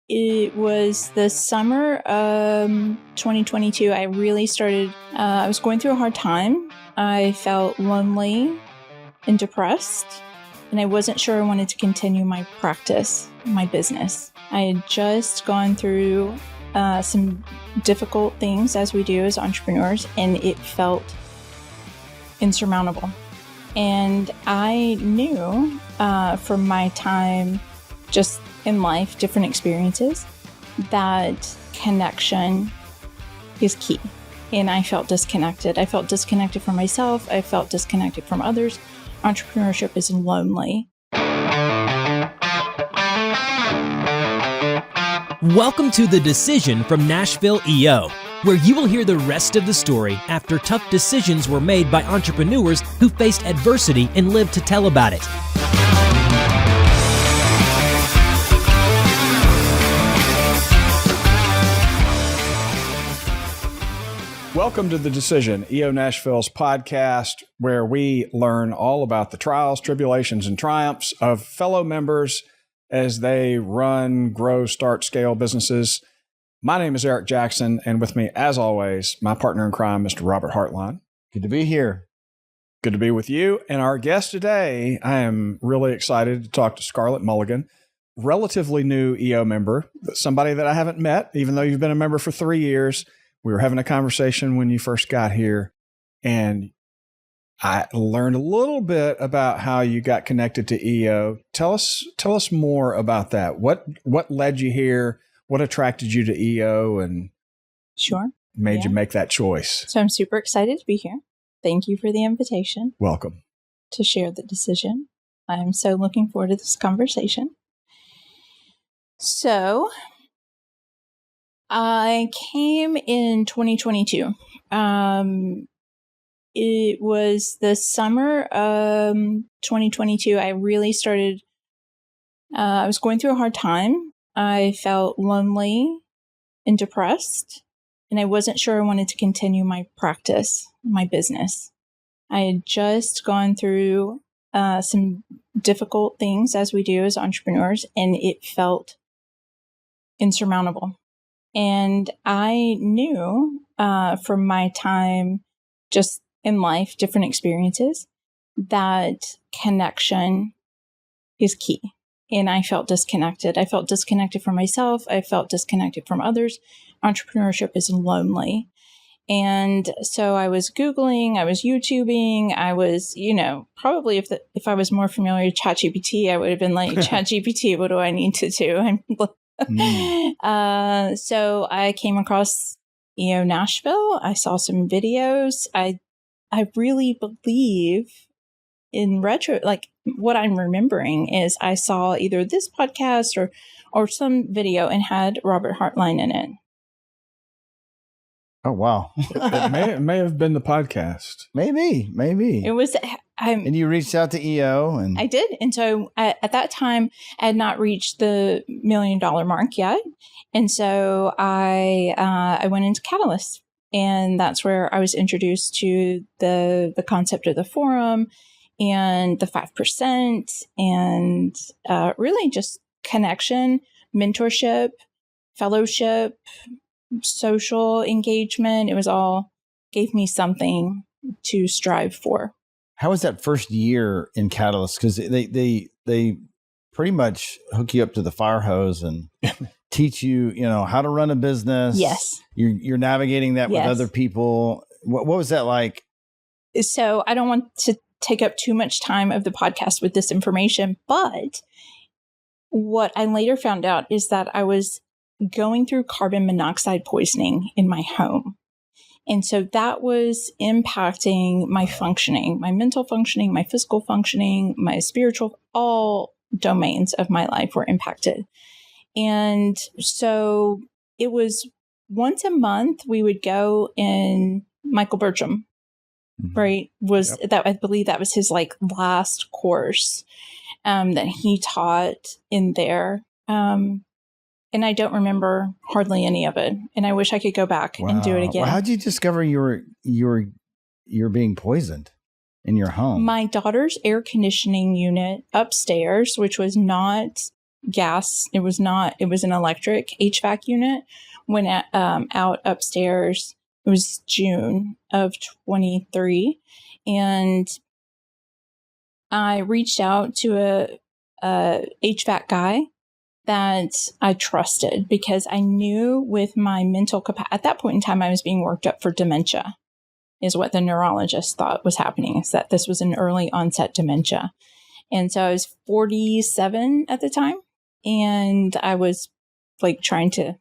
It was the summer of 2022. I really started, I was going through a hard time. I felt lonely and depressed, and I wasn't sure I wanted to continue my practice, my business. I had just gone through some difficult things, as we do as entrepreneurs, and it felt insurmountable. And I knew from my time just in life, different experiences, that connection is key. And I felt disconnected. I felt disconnected from myself. I felt disconnected from others. Entrepreneurship is lonely. Welcome to The Decision from Nashville EO, where you will hear the rest of the story after tough decisions were made by entrepreneurs who faced adversity and lived to tell about it. Welcome to The Decision, EO Nashville's podcast, where we learn all about the trials, tribulations, and triumphs of fellow members as they run, grow, start, scale businesses. My name is Eric Jackson, and with me, as always, my partner in crime, Mr. Robert Hartline. Good to be here. Good to be with you. And our guest today, I am really excited to talk to Scarlett Mulligan, relatively new EO member, somebody that I haven't met, even though you've been a member for 3 years. We were having a conversation when you first got here, and I learned a little bit about how you got connected to EO. Tell us more about that. What led you here? What attracted you to EO and made you make that choice? So I'm super excited to be here. Thank you for the invitation. Welcome. To share the decision. I'm so looking forward to this conversation. So I came in 2022. It was the summer of 2022. I really started, I was going through a hard time. I felt lonely and depressed, and I wasn't sure I wanted to continue my practice, my business. I had just gone through some difficult things, as we do as entrepreneurs, and it felt insurmountable. And I knew from my time just in life, different experiences, that connection is key. And I felt disconnected. I felt disconnected from myself. I felt disconnected from others. Entrepreneurship is lonely. And so I was Googling, I was YouTubing, I was, probably if I was more familiar with ChatGPT, I would have been like, ChatGPT, what do I need to do? So I came across EO Nashville. I saw some videos. I really believe in retro, like what I'm remembering is I saw either this podcast or some video and had Robert Hartline in it. Oh, wow. It may have been the podcast. Maybe. It was. And you reached out to EO, and I did. And so at that time, I had not reached the $1 million mark yet. And so I went into Catalyst, and that's where I was introduced to the concept of the forum and the 5% and really just connection, mentorship, fellowship, social engagement. It was all gave me something to strive for. How was that first year in Catalyst? Because they pretty much hook you up to the fire hose and teach you, how to run a business. Yes. You're navigating that with other people. What was that like? So I don't want to take up too much time of the podcast with this information, but what I later found out is that I was going through carbon monoxide poisoning in my home. And so that was impacting my functioning, my mental functioning, my physical functioning, my spiritual, all domains of my life were impacted. And so it was once a month we would go in Michael Bertram, right? That I believe that was his last course that he taught in there. And I don't remember hardly any of it. And I wish I could go back and do it again. Well, how did you discover you're being poisoned in your home? My daughter's air conditioning unit upstairs, which was not gas. It was an electric HVAC unit. Went out upstairs. It was June of 23. And I reached out to a HVAC guy that I trusted, because I knew with my mental capacity, at that point in time, I was being worked up for dementia, is what the neurologist thought was happening, is that this was an early onset dementia. And so I was 47 at the time, and I was like trying to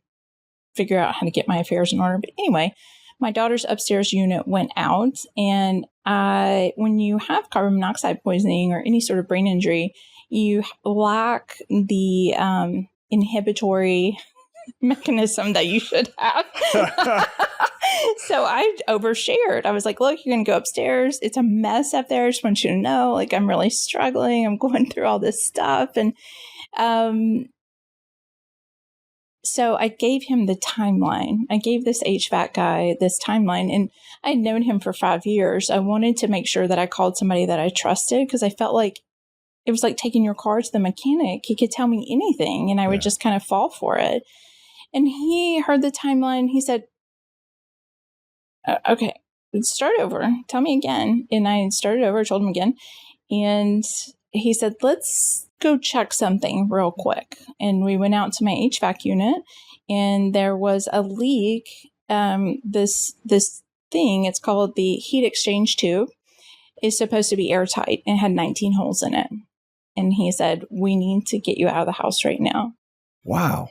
figure out how to get my affairs in order. But anyway, my daughter's upstairs unit went out, and when you have carbon monoxide poisoning or any sort of brain injury, you lack the inhibitory mechanism that you should have. So I overshared. I was like, look, you're going to go upstairs. It's a mess up there. I just want you to know, like, I'm really struggling. I'm going through all this stuff. And so I gave him the timeline. I gave this HVAC guy this timeline, and I had known him for 5 years. I wanted to make sure that I called somebody that I trusted, because I felt like it was like taking your car to the mechanic. He could tell me anything, and I would just kind of fall for it. And he heard the timeline. He said, okay, let's start over. Tell me again. And I started over, told him again. And he said, let's go check something real quick. And we went out to my HVAC unit, and there was a leak. This thing, it's called the heat exchange tube, is supposed to be airtight, and had 19 holes in it. And he said, we need to get you out of the house right now. Wow.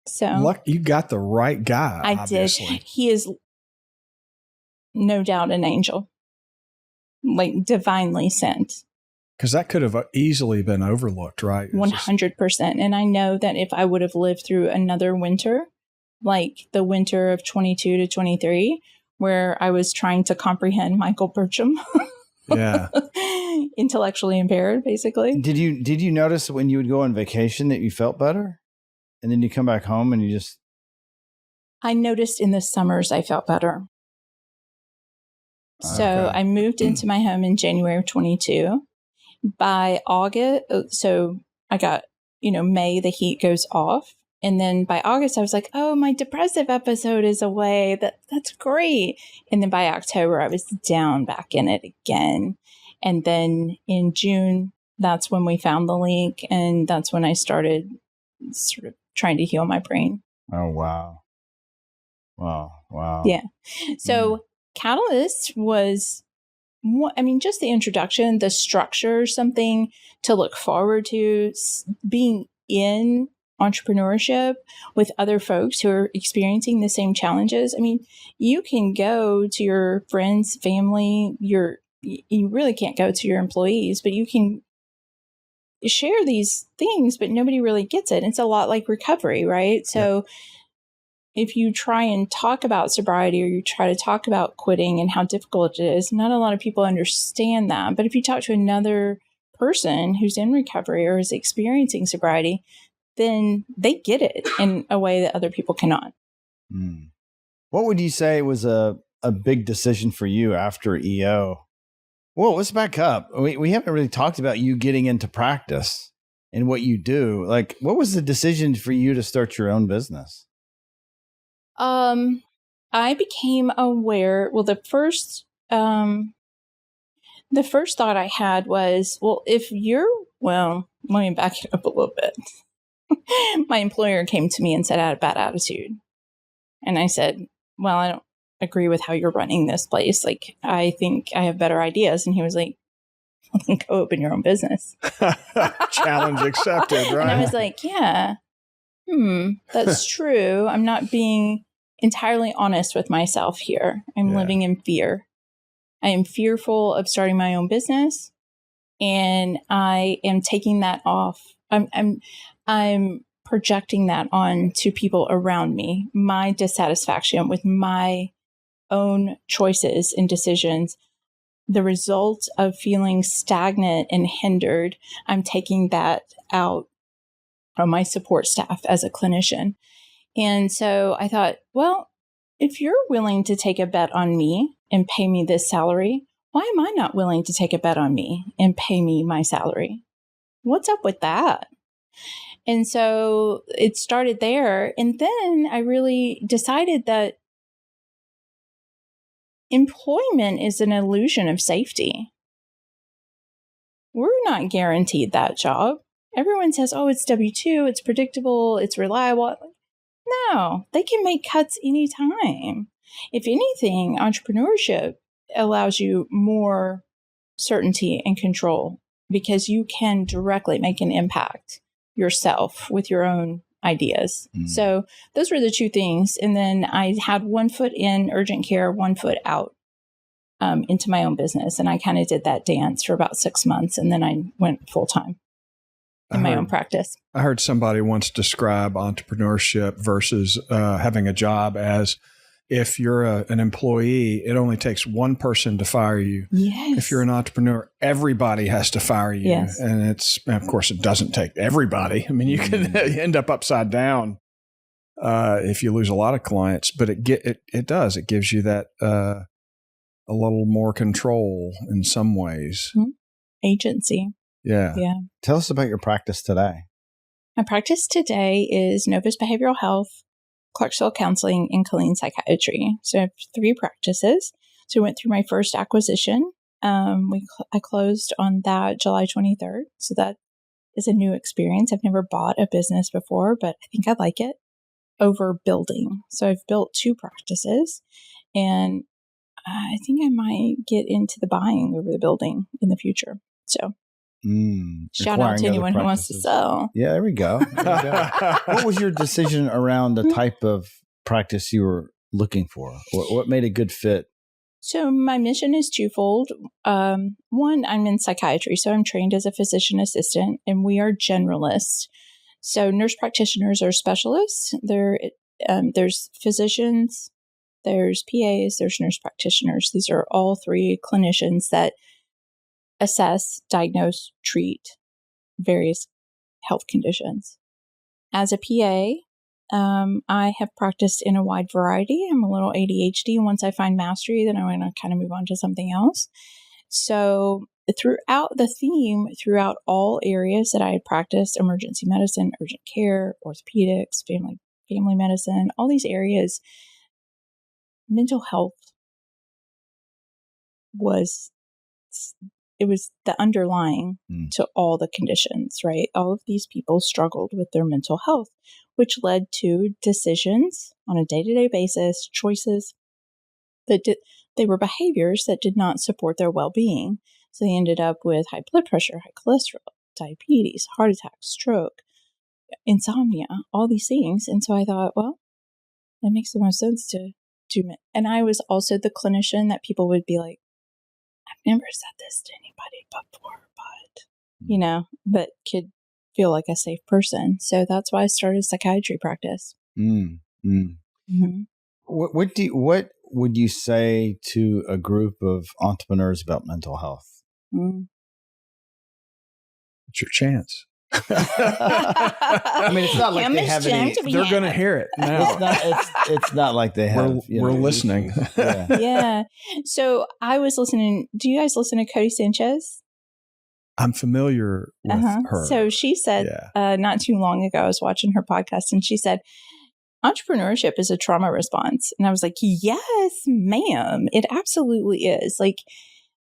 So look, you got the right guy. I obviously. did. He is no doubt an angel, like divinely sent. Because that could have easily been overlooked, right? 100%. And I know that if I would have lived through another winter, like the winter of 22 to 23, where I was trying to comprehend Michael Burcham. Yeah. Intellectually impaired, basically. Did you notice when you would go on vacation that you felt better? And then you come back home and you just... I noticed in the summers I felt better. So I moved into my home in January of 22. By August, so I got, May, the heat goes off. And then by August, I was like, oh, my depressive episode is away. That's great. And then by October, I was down back in it again. And then in June, that's when we found the leak. And that's when I started sort of trying to heal my brain. Oh, wow. Wow. Yeah. So Catalyst was, just the introduction, the structure, something to look forward to, being in entrepreneurship with other folks who are experiencing the same challenges. You can go to your friends, family, you really can't go to your employees, but you can share these things, but nobody really gets it. It's a lot like recovery, right? So if you try and talk about sobriety, or you try to talk about quitting and how difficult it is, not a lot of people understand that. But if you talk to another person who's in recovery or is experiencing sobriety, then they get it in a way that other people cannot. What would you say was a big decision for you after EO? Well, let's back up. We haven't really talked about you getting into practice and what you do. Like, what was the decision for you to start your own business? I became aware. Well, the first thought I had was, let me back it up a little bit. My employer came to me and said I had a bad attitude. And I said, well, I don't agree with how you're running this place. Like, I think I have better ideas. And he was like, well, then go open your own business. Challenge accepted, right? And I was like, yeah, that's true. I'm not being entirely honest with myself here. I'm living in fear. I am fearful of starting my own business, and I am taking that off. I'm projecting that on to people around me. My dissatisfaction with my own choices and decisions, the result of feeling stagnant and hindered, I'm taking that out on my support staff as a clinician. And so I thought, well, if you're willing to take a bet on me and pay me this salary, why am I not willing to take a bet on me and pay me my salary? What's up with that? And so it started there. And then I really decided that employment is an illusion of safety. We're not guaranteed that job. Everyone says, oh, it's W-2, it's predictable, it's reliable. No, they can make cuts anytime. If anything, entrepreneurship allows you more certainty and control because you can directly make an impact yourself with your own ideas. So those were the two things. And then I had one foot in urgent care, one foot out into my own business. And I kind of did that dance for about 6 months. And then I went full time in my own practice. I heard somebody once describe entrepreneurship versus having a job as if you're an employee, it only takes one person to fire you. Yes. If you're an entrepreneur, everybody has to fire you. Yes. And of course, it doesn't take everybody. I mean, you can end up upside down if you lose a lot of clients, but it does. It gives you that a little more control in some ways. Agency. Yeah. Yeah. Tell us about your practice today. My practice today is Novus Behavioral Health, Clarksville Counseling, and Killeen Psychiatry. So I have 3 practices. So I went through my first acquisition. I closed on that July 23rd. So that is a new experience. I've never bought a business before, but I think I like it over building. So I've built 2 practices, and I think I might get into the buying over the building in the future. So shout out to anyone who wants to sell. Yeah, there we go. What was your decision around the type of practice you were looking for? What made a good fit? So my mission is twofold. One, I'm in psychiatry, so I'm trained as a physician assistant, and we are generalists. So nurse practitioners are specialists. There's physicians, there's PAs, there's nurse practitioners. These are all 3 clinicians that assess, diagnose, treat various health conditions. As a PA, I have practiced in a wide variety. I'm a little ADHD. Once I find mastery, then I want to kind of move on to something else. So throughout all areas that I had practiced, emergency medicine, urgent care, orthopedics, family medicine, all these areas, mental health was the underlying to all the conditions, right? All of these people struggled with their mental health, which led to decisions on a day-to-day basis, choices that they were behaviors that did not support their well-being. So they ended up with high blood pressure, high cholesterol, diabetes, heart attack, stroke, insomnia, all these things. And so I thought, well, it makes the most sense to do it. And I was also the clinician that people would be like, I've never said this to anybody before, but could feel like a safe person. So that's why I started a psychiatry practice. Mm-hmm. What would you say to a group of entrepreneurs about mental health? It's your chance. I mean, it's not like they have any. They're going to hear it now. It's not like they have. We're listening. Yeah. So I was listening. Do you guys listen to Cody Sanchez? I'm familiar with her. So she said not too long ago, I was watching her podcast, and she said, entrepreneurship is a trauma response. And I was like, yes, ma'am, it absolutely is. Like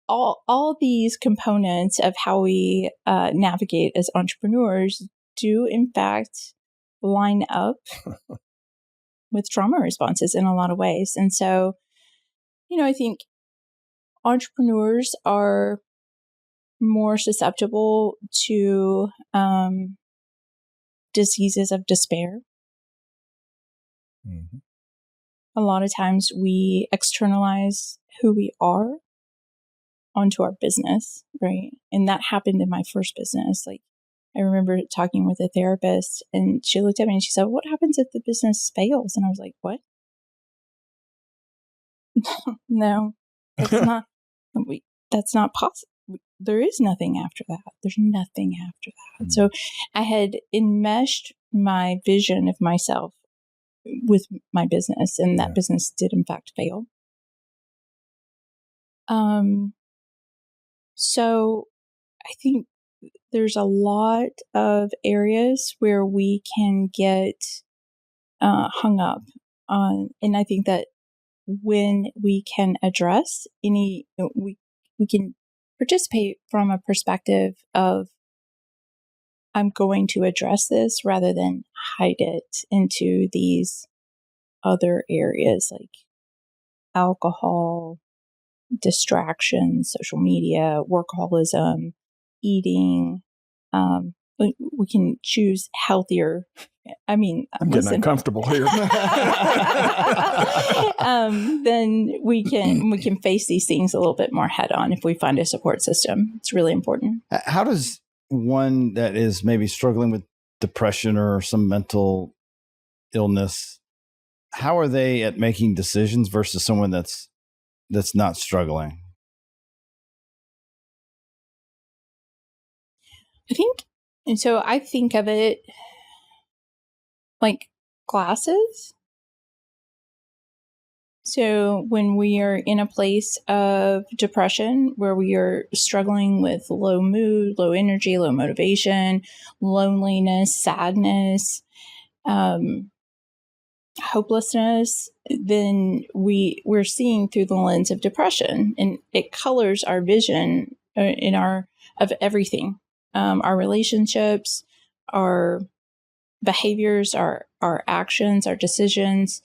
all these components of how we navigate as entrepreneurs do in fact line up with trauma responses in a lot of ways. And so, I think entrepreneurs are more susceptible to diseases of despair. Mm-hmm. A lot of times we externalize who we are onto our business, right? And that happened in my first business. Like, I remember talking with a therapist, and she looked at me and she said, "What happens if the business fails?" And I was like, "What?" No, that's not. That's not possible. There is nothing after that. There's nothing after that. Mm-hmm. So I had enmeshed my vision of myself with my business, and that business did in fact fail. So I think there's a lot of areas where we can get hung up on, and I think that when we can address we can participate from a perspective of, I'm going to address this rather than hide it into these other areas like alcohol, distractions, social media, workaholism, eating. We can choose healthier. I mean, I'm getting uncomfortable here. Then we can face these things a little bit more head on if we find a support system. It's really important. How does one that is maybe struggling with depression or some mental illness, how are they at making decisions versus someone that's not struggling? I think of it like glasses. So when we are in a place of depression where we are struggling with low mood, low energy, low motivation, loneliness, sadness, hopelessness, then we're seeing through the lens of depression, and it colors our vision of everything, our relationships, our behaviors, our actions, our decisions.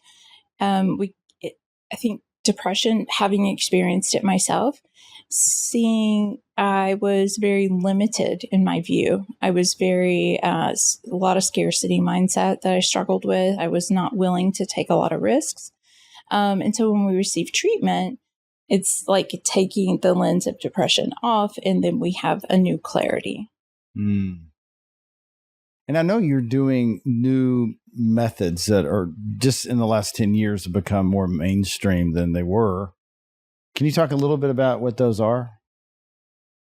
I think depression, having experienced it myself, I was very limited in my view. I was a lot of scarcity mindset that I struggled with. I was not willing to take a lot of risks. And so when we receive treatment, it's like taking the lens of depression off, and then we have a new clarity. Mm. And I know you're doing new methods that are just in the last 10 years have become more mainstream than they were. Can you talk a little bit about what those are?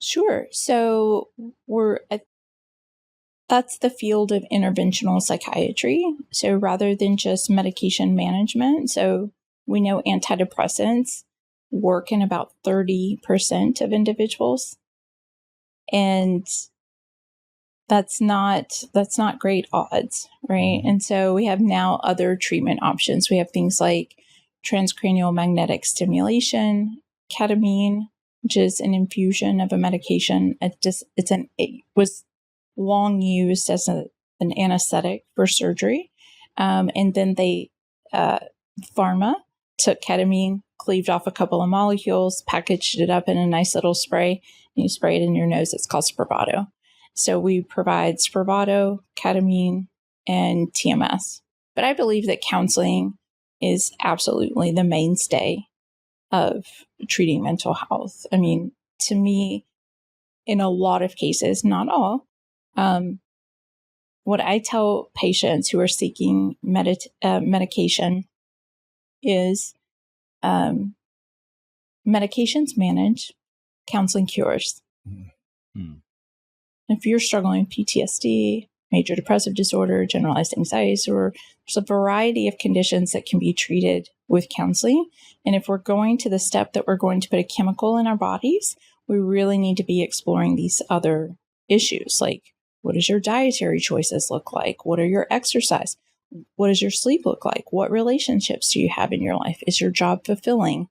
Sure. So that's the field of interventional psychiatry. So rather than just medication management, so we know antidepressants work in about 30% of individuals. And that's not great odds, right? Mm-hmm. And so we have now other treatment options. We have things like transcranial magnetic stimulation, ketamine, which is an infusion of a medication. It was long used as an anesthetic for surgery. And then pharma took ketamine, cleaved off a couple of molecules, packaged it up in a nice little spray, and you spray it in your nose. It's called Spravato. So we provide Spravato, ketamine, and TMS. But I believe that counseling is absolutely the mainstay of treating mental health. I mean, to me, in a lot of cases, not all, what I tell patients who are seeking medication is medications manage, counseling cures. Mm-hmm. If you're struggling with PTSD, major depressive disorder, generalized anxiety disorder, there's a variety of conditions that can be treated with counseling. And if we're going to the step that we're going to put a chemical in our bodies, we really need to be exploring these other issues. Like, what does your dietary choices look like? What are your exercise? What does your sleep look like? What relationships do you have in your life? Is your job fulfilling?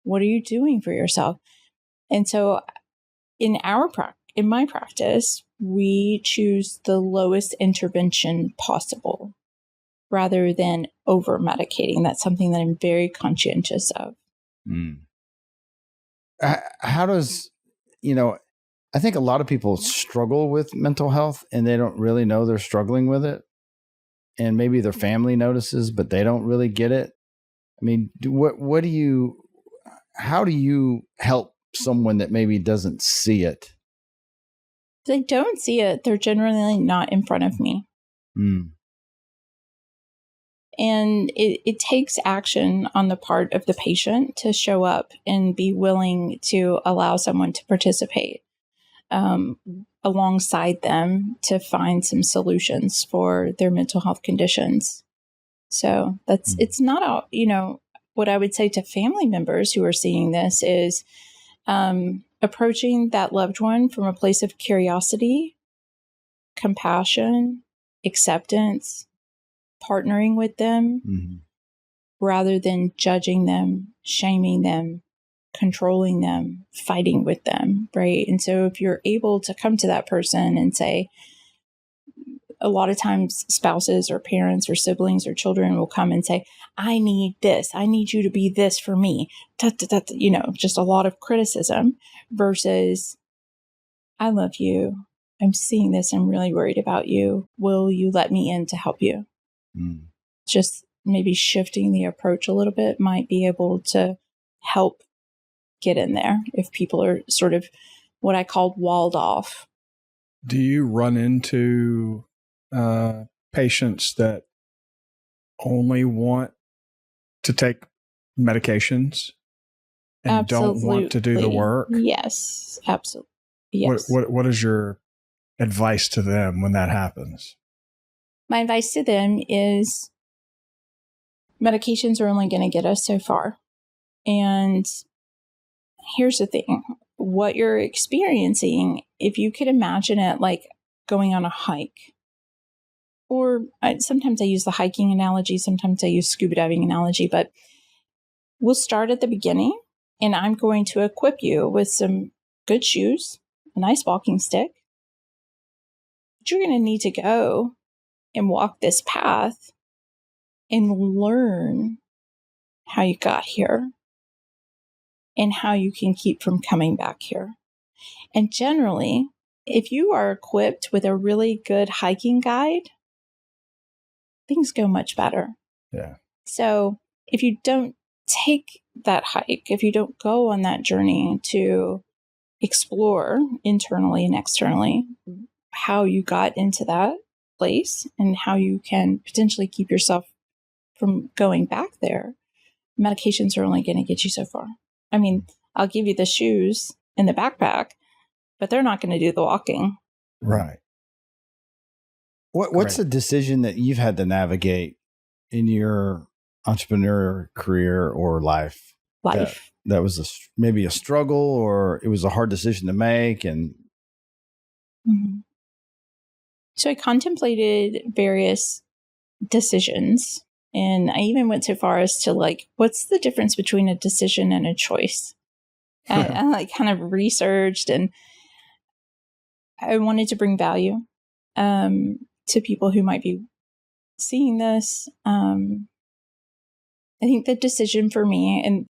What are you doing for yourself? And so in my practice, we choose the lowest intervention possible rather than over medicating. That's something that I'm very conscientious of. Mm. How does, I think a lot of people struggle with mental health and they don't really know they're struggling with it. And maybe their family notices, but they don't really get it. I mean, how do you help someone that maybe doesn't see it? If they don't see it, they're generally not in front of me. Mm. And it takes action on the part of the patient to show up and be willing to allow someone to participate alongside them to find some solutions for their mental health conditions. So it's not all, what I would say to family members who are seeing this is approaching that loved one from a place of curiosity compassion, acceptance, partnering with them rather than judging them, shaming them, controlling them, fighting with them, right? And so if you're able to come to that person and say, a lot of times spouses or parents or siblings or children will come and say, I need this. I need you to be this for me. Just a lot of criticism versus, I love you. I'm seeing this. I'm really worried about you. Will you let me in to help you? Just maybe shifting the approach a little bit might be able to help get in there if people are sort of what I called walled off. Do you run into patients that only want to take medications and don't want to do the work? Yes, absolutely. Yes. What is your advice to them when that happens? My advice to them is medications are only going to get us so far. And here's the thing. What you're experiencing, if you could imagine it like going on a hike, or sometimes I use the hiking analogy, sometimes I use scuba diving analogy, but we'll start at the beginning and I'm going to equip you with some good shoes, a nice walking stick. But you're going to need to go and walk this path and learn how you got here and how you can keep from coming back here. And generally, if you are equipped with a really good hiking guide, things go much better. Yeah. So if you don't take that hike, if you don't go on that journey to explore internally and externally how you got into that place and how you can potentially keep yourself from going back there, medications are only going to get you so far. I mean, I'll give you the shoes and the backpack, but they're not going to do the walking. Right. What's a decision that you've had to navigate in your entrepreneur career or life? That was maybe a struggle, or it was a hard decision to make. And so I contemplated various decisions, and I even went so far as to what's the difference between a decision and a choice? I kind of researched, and I wanted to bring value to people who might be seeing this. I think the decision for me, and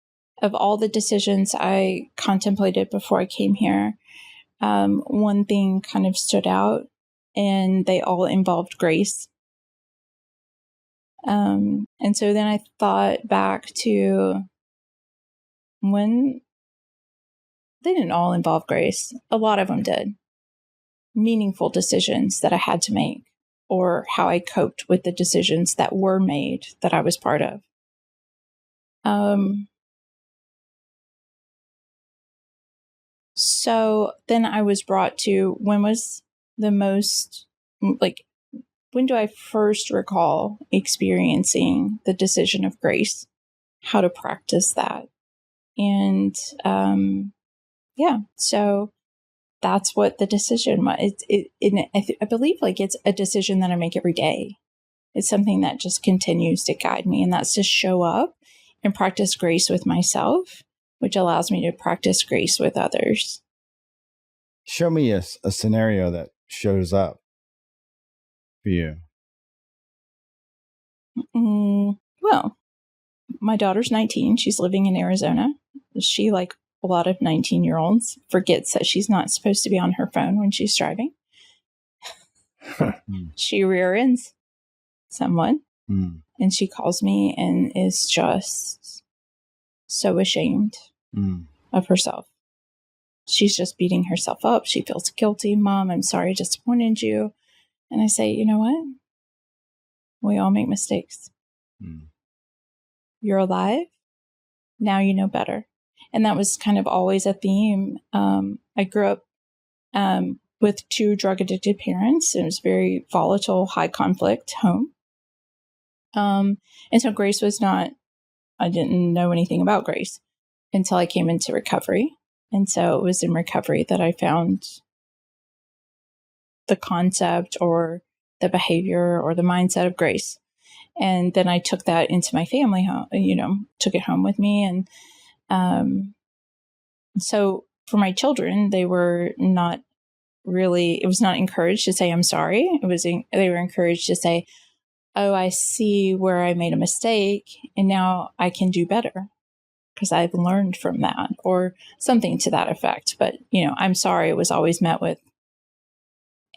of all the decisions I contemplated before I came here, one thing kind of stood out, and they all involved grace. And so then I thought back to when they didn't all involve grace. A lot of them did. Meaningful decisions that I had to make, or how I coped with the decisions that were made that I was part of. So then I was brought to when do I first recall experiencing the decision of grace, how to practice that. And so that's what the decision was. I believe it's a decision that I make every day. It's something that just continues to guide me, and that's to show up and practice grace with myself, which allows me to practice grace with others. Show me a scenario that shows up for you. Well, my daughter's 19. She's living in Arizona. She, like a lot of 19-year-olds, forgets that she's not supposed to be on her phone when she's driving. She rear ends someone, and she calls me and is just so ashamed of herself. She's just beating herself up. She feels guilty. Mom, I'm sorry I disappointed you. And I say, you know what? We all make mistakes. You're alive. Now you know better. And that was kind of always a theme. I grew up with two drug-addicted parents. It was a very volatile, high-conflict home. And so grace was not, I didn't know anything about grace until I came into recovery. And so it was in recovery that I found the concept or the behavior or the mindset of grace. And then I took that into my family home, took it home with me. And so for my children, they were not really, it was not encouraged to say, I'm sorry. They were encouraged to say, oh, I see where I made a mistake and now I can do better because I've learned from that, or something to that effect. But, I'm sorry, it was always met with,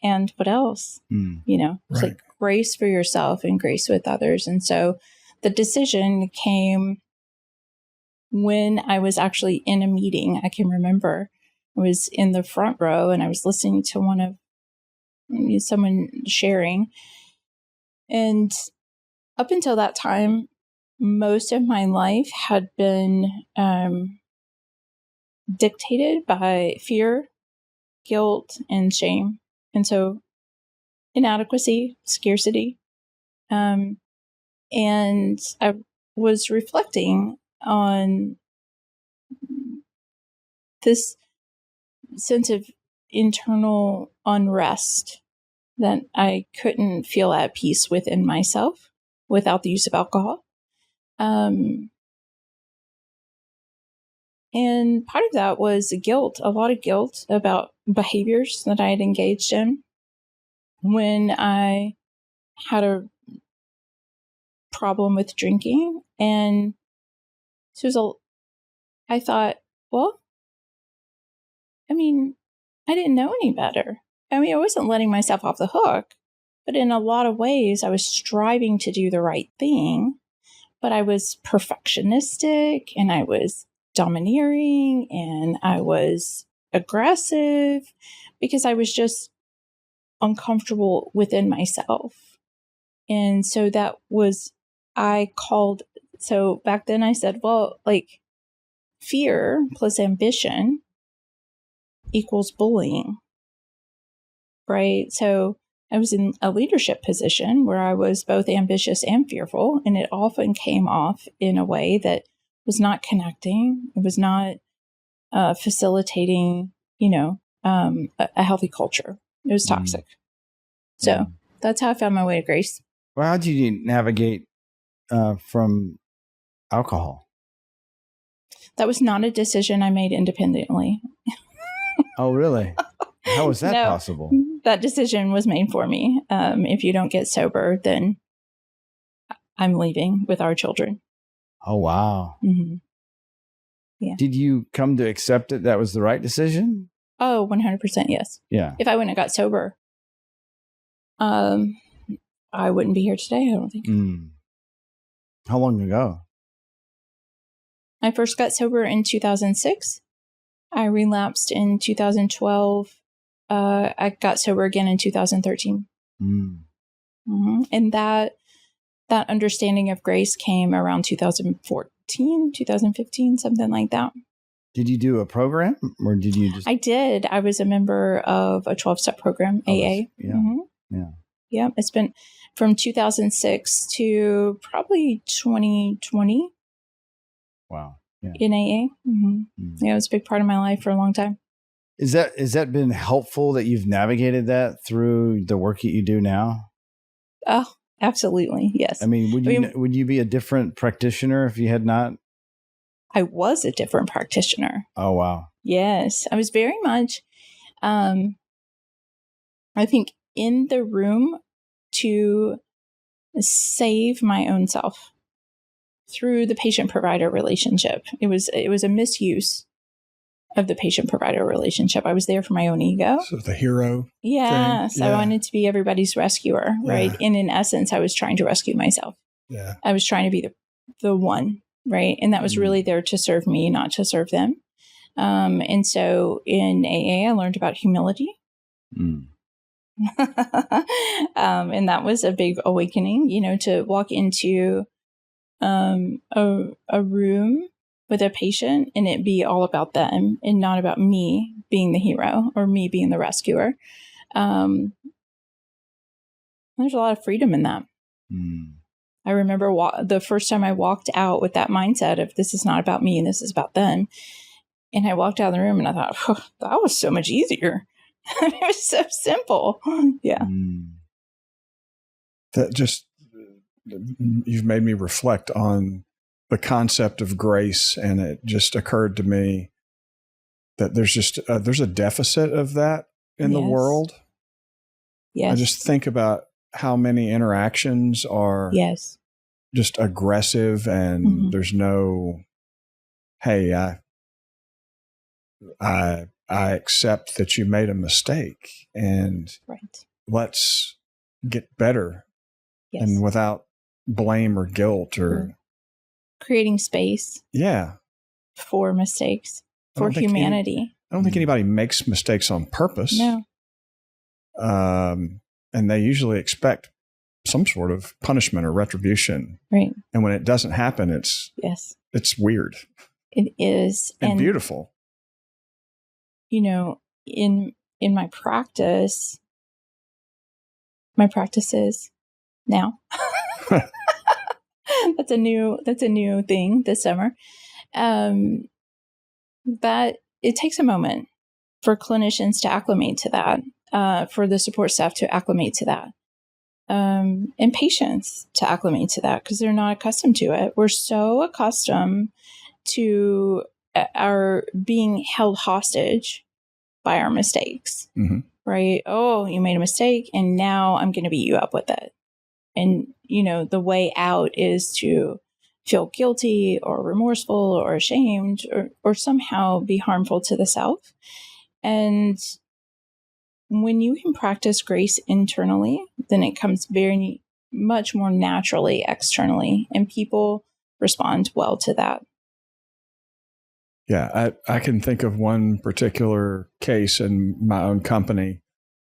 and what else? It's like grace for yourself and grace with others. And so the decision came when I was actually in a meeting. I can remember I was in the front row and I was listening to someone sharing. And up until that time, most of my life had been dictated by fear, guilt, and shame. And so inadequacy, scarcity. And I was reflecting on this sense of internal unrest that I couldn't feel at peace within myself without the use of alcohol. And part of that was guilt, a lot of guilt about behaviors that I had engaged in when I had a problem with drinking. And so I thought, well, I didn't know any better. I wasn't letting myself off the hook, but in a lot of ways, I was striving to do the right thing, but I was perfectionistic and I was domineering and I was aggressive because I was just uncomfortable within myself. And so so back then I said, well, like fear plus ambition equals bullying, right? So I was in a leadership position where I was both ambitious and fearful, and it often came off in a way that was not connecting. It was not facilitating, a healthy culture. It was toxic. So that's how I found my way to grace. Well, how did you navigate from alcohol? That was not a decision I made independently. Oh, really? How was that possible? That decision was made for me. If you don't get sober, then I'm leaving with our children. Oh, wow. Mm-hmm. Yeah. Did you come to accept that was the right decision? Oh, 100% yes. Yeah. If I wouldn't have got sober, I wouldn't be here today, I don't think. How long ago? I first got sober in 2006. I relapsed in 2012. I got sober again in 2013. Mm-hmm. And that understanding of grace came around 2014, 2015, something like that. Did you do a program or did you just? I did. I was a member of a 12-step program, AA. Yeah. Mm-hmm. Yeah. Yeah. It's been from 2006 to probably 2020. Wow. Yeah. In AA. Mm-hmm. Yeah, it was a big part of my life for a long time. Has that been helpful that you've navigated that through the work that you do now? Oh, absolutely. Yes. Would you be a different practitioner if you had not? I was a different practitioner. Oh, wow. Yes. I was very much, I think, in the room to save my own self through the patient-provider relationship. It was a misuse of the patient-provider relationship. I was there for my own ego. So the hero. Yes. Yeah. I wanted to be everybody's rescuer, right? Yeah. And in essence, I was trying to rescue myself. Yeah. I was trying to be the one, right? And that was really there to serve me, not to serve them. And so in AA, I learned about humility. And that was a big awakening, to walk into a room with a patient and it be all about them and not about me being the hero or me being the rescuer. There's a lot of freedom in that. I remember the first time I walked out with that mindset of this is not about me and this is about them. And I walked out of the room and I thought, that was so much easier. It was so simple. Yeah. That just, you've made me reflect on the concept of grace. And it just occurred to me that there's a deficit of that in the world. Yes. I just think about how many interactions are just aggressive, and there's no, hey, I accept that you made a mistake, and let's get better, and without blame or guilt or creating space. Yeah. For mistakes, for humanity. I don't think anybody makes mistakes on purpose. No. And they usually expect some sort of punishment or retribution. Right. And when it doesn't happen, it's weird. It is. And beautiful. You know, in my practices now, that's a new thing this summer. But it takes a moment for clinicians to acclimate to that, for the support staff to acclimate to that, and patients to acclimate to that, because they're not accustomed to it. We're so accustomed to our being held hostage by our mistakes, right? Oh, you made a mistake, and now I'm going to beat you up with it. And, you know, the way out is to feel guilty or remorseful or ashamed or somehow be harmful to the self. And when you can practice grace internally, then it comes very much more naturally externally, and people respond well to that. Yeah, I can think of one particular case in my own company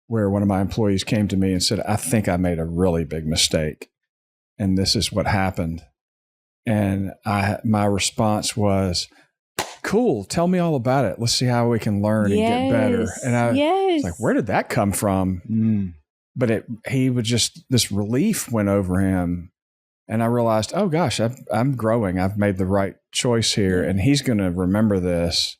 where one of my employees came to me and said, I think I made a really big mistake, and this is what happened. And my response was, cool, tell me all about it. Let's see how we can learn and get better. And I was like, where did that come from? But he would just, this relief went over him. And I realized, oh gosh, I'm growing. I've made the right choice here. And he's going to remember this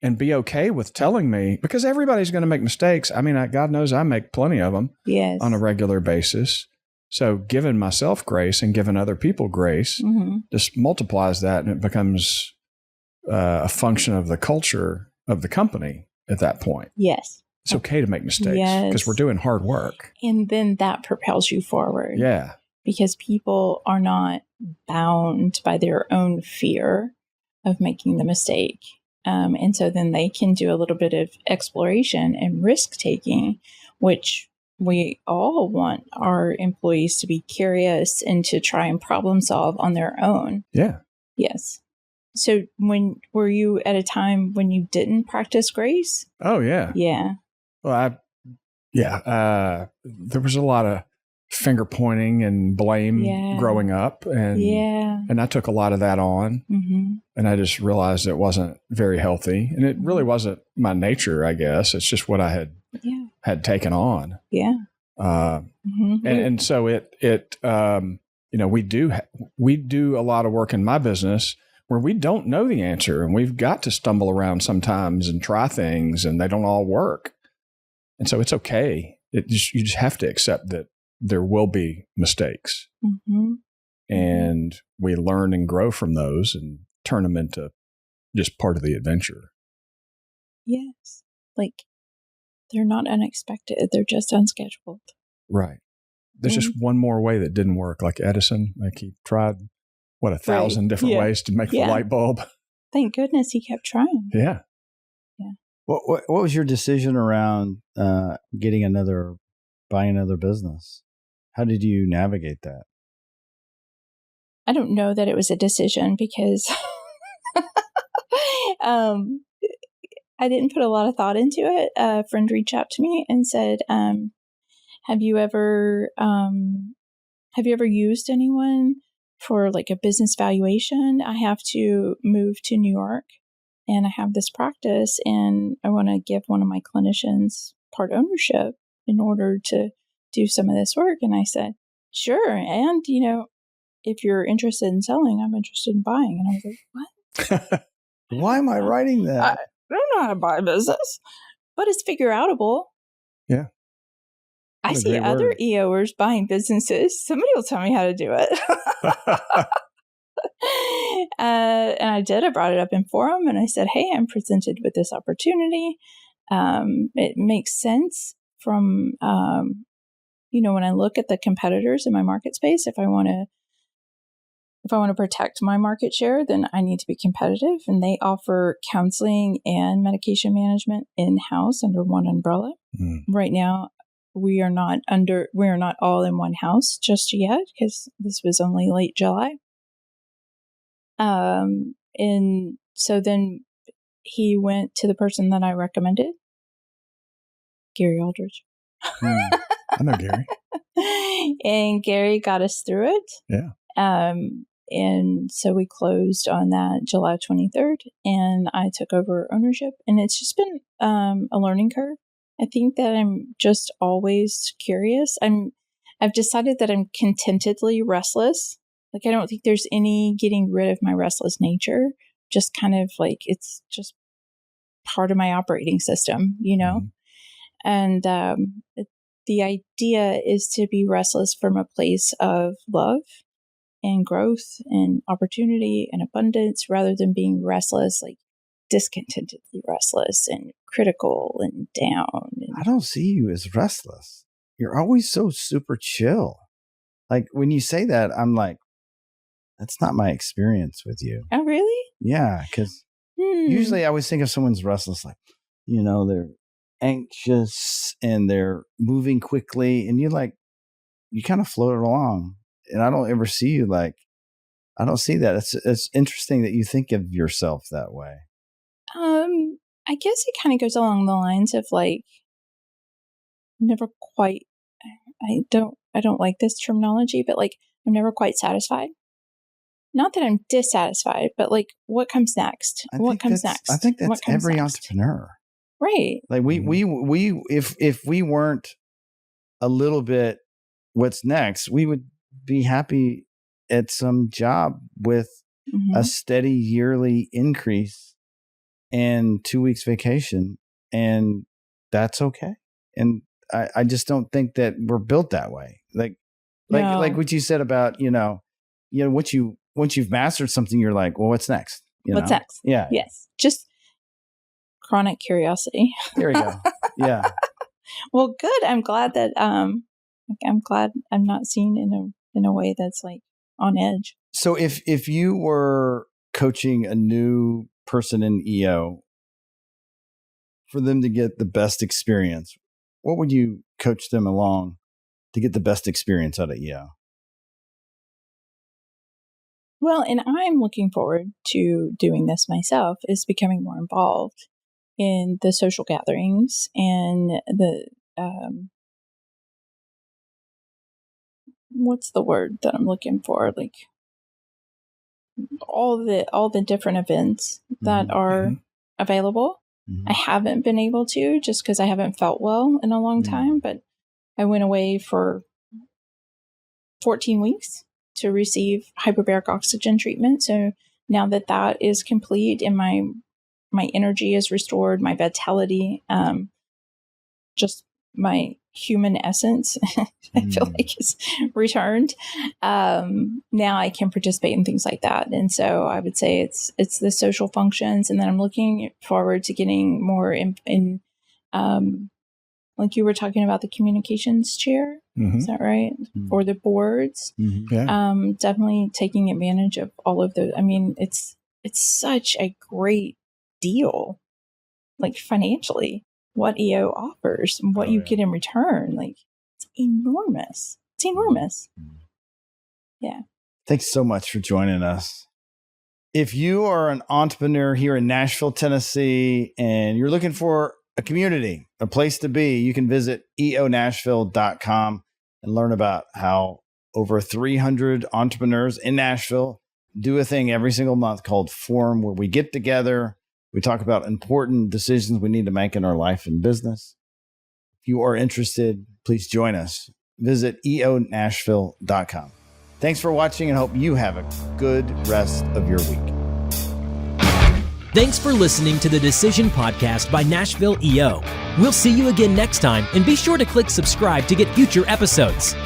and be okay with telling me, because everybody's going to make mistakes. I mean, God knows I make plenty of them on a regular basis. So giving myself grace and giving other people grace just multiplies that, and it becomes a function of the culture of the company at that point. Yes. It's okay to make mistakes because we're doing hard work. And then that propels you forward. Yeah. Because people are not bound by their own fear of making the mistake. And so then they can do a little bit of exploration and risk taking, which we all want our employees to be curious and to try and problem solve on their oon. Yeah. Yes. So were you at a time when you didn't practice grace? Oh, yeah. Yeah. Well, there was a lot of finger pointing and blame growing up. And I took a lot of that on. And I just realized it wasn't very healthy. And it really wasn't my nature, I guess. It's just what I had taken on. Yeah. And so we do a lot of work in my business where we don't know the answer, and we've got to stumble around sometimes and try things, and they don't all work. And so it's okay. You just have to accept that there will be mistakes, and we learn and grow from those and turn them into just part of the adventure. Yes. Like, they're not unexpected. They're just unscheduled. Right. There's just one more way that didn't work. Like Edison, he tried, 1,000 different ways to make the light bulb. Thank goodness he kept trying. Yeah. Yeah. What was your decision around buying another business? How did you navigate that? I don't know that it was a decision because I didn't put a lot of thought into it. A friend reached out to me and said, have you ever used anyone for like a business valuation? I have to move to New York and I have this practice and I want to give one of my clinicians part ownership in order to do some of this work. And I said, sure. And, if you're interested in selling, I'm interested in buying. And I was like, what? Why am I writing that? I don't know how to buy a business, but it's figure outable. Yeah. I see other EOers buying businesses. Somebody will tell me how to do it. And I did. I brought it up in forum and I said, hey, I'm presented with this opportunity. It makes sense from, when I look at the competitors in my market space, if I want to protect my market share, then I need to be competitive. And they offer counseling and medication management in-house under one umbrella. Right now, we are not all in one house just yet because this was only late July. And so then he went to the person that I recommended, Gary Aldridge. I know Gary. And Gary got us through it. Yeah. And so we closed on that July 23rd, and I took over ownership. And it's just been a learning curve. I think that I'm just always curious. I've decided that I'm contentedly restless. Like, I don't think there's any getting rid of my restless nature. Just kind of like, it's just part of my operating system, And the idea is to be restless from a place of love and growth and opportunity and abundance, rather than being restless, like discontentedly restless and critical and down. I don't see you as restless. You're always so super chill. Like, when you say that, I'm like, that's not my experience with you. Oh, really? Yeah, because usually I always think of someone's restless, like, they're anxious and they're moving quickly, and you kind of float along. And I don't ever see you I don't see that. It's interesting that you think of yourself that way. I guess it kind of goes along the lines of like, never quite, I don't like this terminology, but like, I'm never quite satisfied. Not that I'm dissatisfied, but like, what comes next? What comes next? I think that's every entrepreneur. Right. Like we if we weren't a little bit what's next, we would be happy at some job with a steady yearly increase and 2 weeks vacation, and that's okay. And I just don't think that we're built that way. Like what you said about, once you've mastered something, you're like, well, what's next? What's next? Yeah. Yes. Just chronic curiosity. There we go. Yeah. Well, good. I'm glad that I'm not seen in a way that's like on edge. So if you were coaching a new person in EO for them to get the best experience, what would you coach them along to get the best experience out of EO? Well, and I'm looking forward to doing this myself, is becoming more involved in the social gatherings and the, what's the word that I'm looking for? Like all the different events that are available. I haven't been able to, just because I haven't felt well in a long time, but I went away for 14 weeks to receive hyperbaric oxygen treatment. So now that is complete and my energy is restored, my vitality, just my human essence, I feel like is returned. Now I can participate in things like that. And so I would say it's the social functions. And then I'm looking forward to getting more in like you were talking about the communications chair. Is that right? Or the boards. Yeah. Definitely taking advantage of all of those. I mean, it's such a great deal, like financially, what EO offers and what you get in return. Like, it's enormous. It's enormous. Yeah. Thanks so much for joining us. If you are an entrepreneur here in Nashville, Tennessee, and you're looking for a community, a place to be, you can visit eonashville.com and learn about how over 300 entrepreneurs in Nashville do a thing every single month called Forum, where we get together, we talk about important decisions we need to make in our life and business. If you are interested, please join us. Visit eonashville.com. Thanks for watching and hope you have a good rest of your week. Thanks for listening to the Decision Podcast by Nashville EO. We'll see you again next time, and be sure to click subscribe to get future episodes.